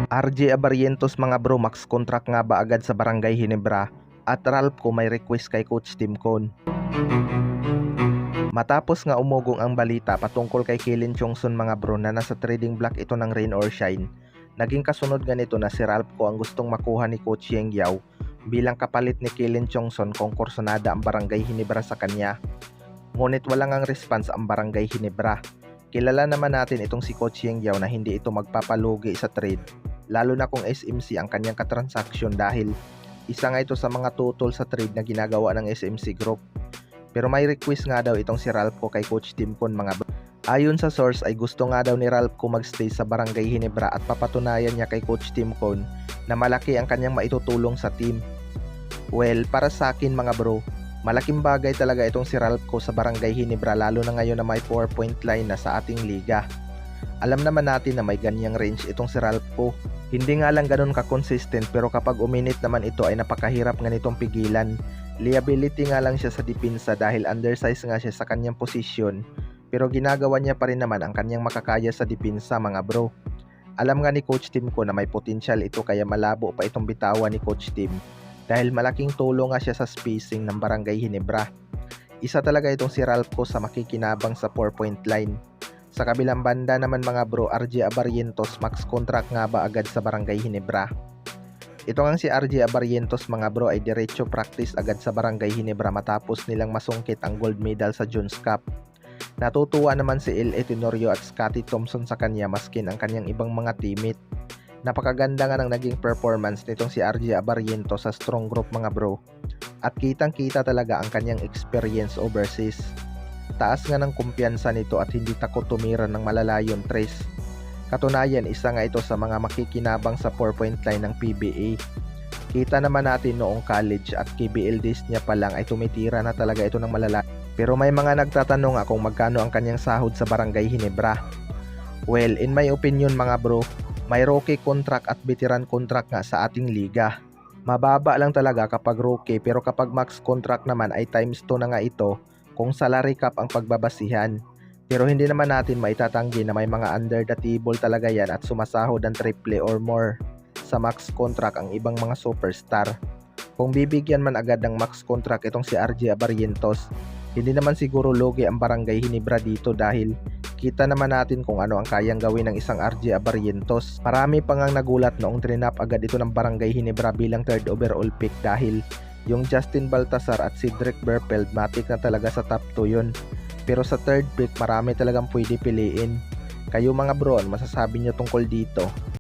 RJ Abarientos mga bro, max contract nga ba agad sa Barangay Ginebra? At Ralph may request kay Coach Timcon. Matapos nga umugong ang balita patungkol kay Kilin Chongson mga bro na nasa trading block ito ng rain or shine, naging kasunod ganito na si Ralph ang gustong makuha ni Coach Yeng Yao bilang kapalit ni Kilin Chongson kung kursonada ang Barangay Ginebra sa kanya. Ngunit walang ang response ang Barangay Ginebra. Kilala naman natin itong si Coach Yeng Yao na hindi ito magpapalugi sa trade, lalo na kung SMC ang kanyang katransaksyon dahil isa nga ito sa mga tutol sa trade na ginagawa ng SMC Group. Pero may request nga daw itong si Ralph kay Coach Timcon mga bro. Ayon sa source ay gusto nga daw ni Ralph magstay sa Barangay Ginebra at papatunayan niya kay Coach Timcon na malaki ang kanyang maitutulong sa team. Well, para sa akin mga bro, malaking bagay talaga itong si Ralph sa Barangay Ginebra lalo na ngayon na may 4-point line na sa ating liga. Alam naman natin na may ganyang range itong si Ralph. Hindi nga lang ganun ka-consistent pero kapag uminit naman ito ay napakahirap nga nitong pigilan. Liability nga lang siya sa depensa dahil undersize nga siya sa kanyang posisyon, pero ginagawa niya pa rin naman ang kanyang makakaya sa depensa mga bro. Alam nga ni Coach Tim ko na may potential ito kaya malabo pa itong bitawan ni Coach Tim dahil malaking tulong nga siya sa spacing ng Barangay Ginebra. Isa talaga itong si Ralph sa makikinabang sa 4-point line. Sa kabilang banda naman mga bro, RJ Abarientos max contract nga ba agad sa Barangay Ginebra? Ito nga si RJ Abarientos mga bro ay diretso practice agad sa Barangay Ginebra matapos nilang masungkit ang gold medal sa Jones Cup. Natutuwa naman si L.A. Tenorio at Scotty Thompson sa kanya maskin ang kanyang ibang mga teammate. Napakaganda nga ng naging performance nitong si RJ Abarientos sa strong group mga bro. At kitang kita talaga ang kanyang experience overseas. Taas nga ng kumpiyansa nito at hindi takot tumira ng malalayong tres. Katunayan, isa nga ito sa mga makikinabang sa 4-point line ng PBA. Kita naman natin noong college at KBL days niya pa lang ay tumitira na talaga ito ng malala. Pero may mga nagtatanong kung magkano ang kanyang sahod sa Barangay Ginebra. Well, in my opinion mga bro, may rookie contract at veteran contract nga sa ating liga. Mababa lang talaga kapag rookie pero kapag max contract naman ay times 2 na nga ito kung salary cap ang pagbabasihan. Pero hindi naman natin maitatanggi na may mga under the table talaga yan at sumasahod ng triple or more sa max contract ang ibang mga superstar. Kung bibigyan man agad ng max contract itong si RJ Abarientos, hindi naman siguro lugi ang Barangay Ginebra dito dahil kita naman natin kung ano ang kayang gawin ng isang RJ Abarientos. Marami pa ngang nagulat noong trinap agad ito ng Barangay Ginebra bilang 3rd overall pick dahil yung Justin Baltasar at Cedric Berfeld matik na talaga sa top 2 yun. Pero sa 3rd pick marami talagang pwede piliin. Kayo mga bro, masasabi nyo tungkol dito?